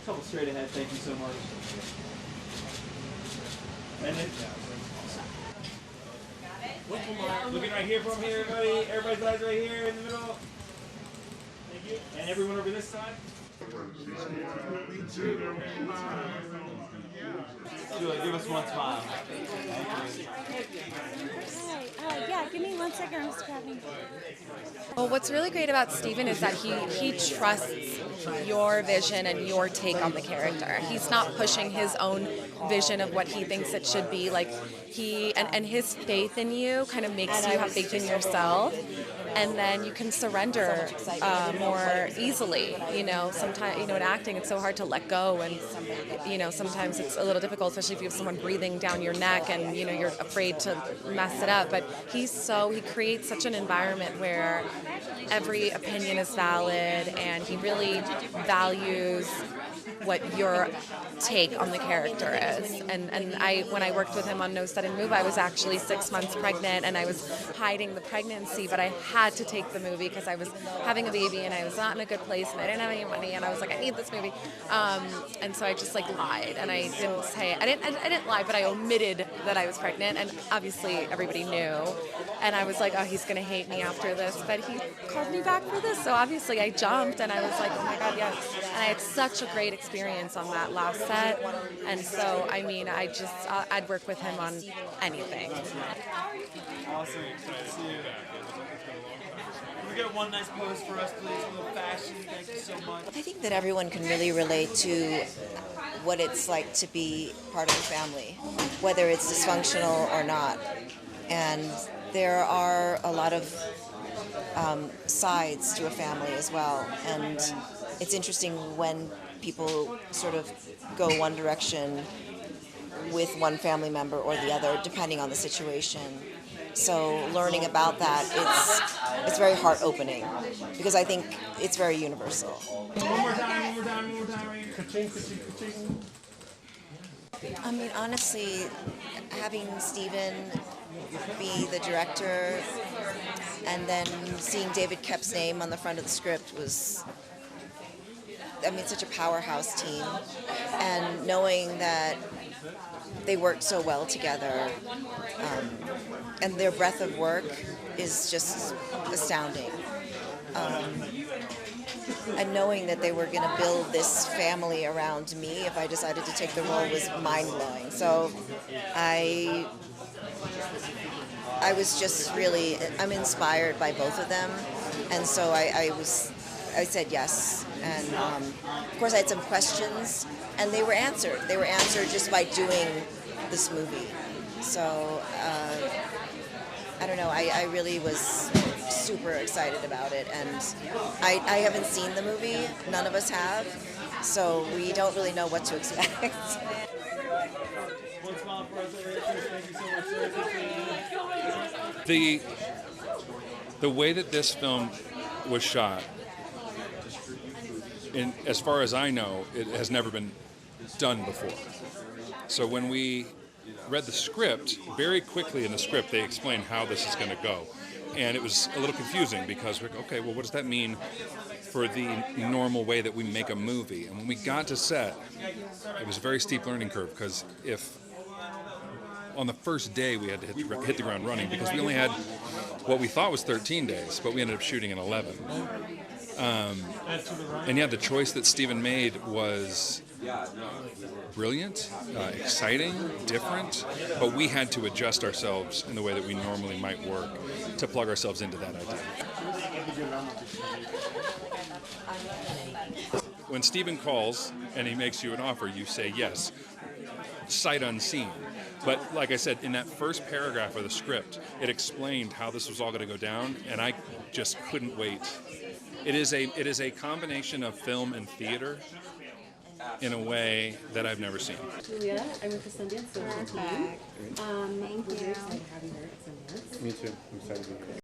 Couple straight ahead, thank you so much. And then, looking right here from here, everybody. Everybody's eyes right here in the middle. Thank you. And everyone over this side. Julie, give us one smile. Yeah, give me 1 second. I'm just grabbing. Well, what's really great about Steven is that he trusts your vision and your take on the character. He's not pushing his own vision of what he thinks it should be. Like and his faith in you kind of makes you have faith in yourself, and then you can surrender more easily. Sometimes in acting it's so hard to let go, and sometimes it's a little difficult, especially if you have someone breathing down your neck and you're afraid to mess it up. But he creates such an environment where every opinion is valid, and he really values what your take on the character is. And when I worked with him on No Sudden Move, I was actually 6 months pregnant, and I was hiding the pregnancy, but I had to take the movie because I was having a baby and I was not in a good place and I didn't have any money, and I was like, I need this movie. And so I just lied, and I didn't say, I didn't lie, but I omitted that I was pregnant, and obviously everybody knew. And I was like, oh, he's gonna hate me after this, but he called me back for this, so obviously I jumped, and I was like, oh my God, yes. And I had such a great experience on that last set, and so I'd work with him on anything. Awesome. Good to see you. Can we get one nice pose for us, please? A little fashion. Thank you so much. I think that everyone can really relate to what it's like to be part of a family, whether it's dysfunctional or not. And there are a lot of sides to a family as well. And it's interesting when people sort of go one direction with one family member or the other, depending on the situation. So learning about that, it's very heart-opening, because I think it's very universal. One more time. I mean, honestly, having Steven be the director and then seeing David Koepp's name on the front of the script was, such a powerhouse team. And knowing that they worked so well together, and their breadth of work is just astounding. And knowing that they were going to build this family around me if I decided to take the role was mind-blowing. So I was just really, I'm inspired by both of them, and so I said yes. And of course I had some questions, and they were answered. They were answered just by doing this movie. So I don't know, I really was super excited about it, and I haven't seen the movie, none of us have, so we don't really know what to expect. One smile for us over here, please. Thank you so much, sir. The way that this film was shot, as far as I know, it has never been done before. So when we read the script, very quickly in the script they explained how this is going to go. And it was a little confusing because we're okay, well, what does that mean for the normal way that we make a movie? And when we got to set, it was a very steep learning curve, because if on the first day we had to hit the ground running, because we only had what we thought was 13 days, but we ended up shooting in 11. And yeah, the choice that Steven made was brilliant, exciting, different, but we had to adjust ourselves in the way that we normally might work to plug ourselves into that idea. When Steven calls and he makes you an offer, you say yes, sight unseen. But like I said, in that first paragraph of the script, it explained how this was all going to go down, and I just couldn't wait. It is a combination of film and theater in a way that I've never seen. Julia, I went to Sundance, so thank you. Thank you. Excited having her at Sundance. Me too. I'm excited to be here.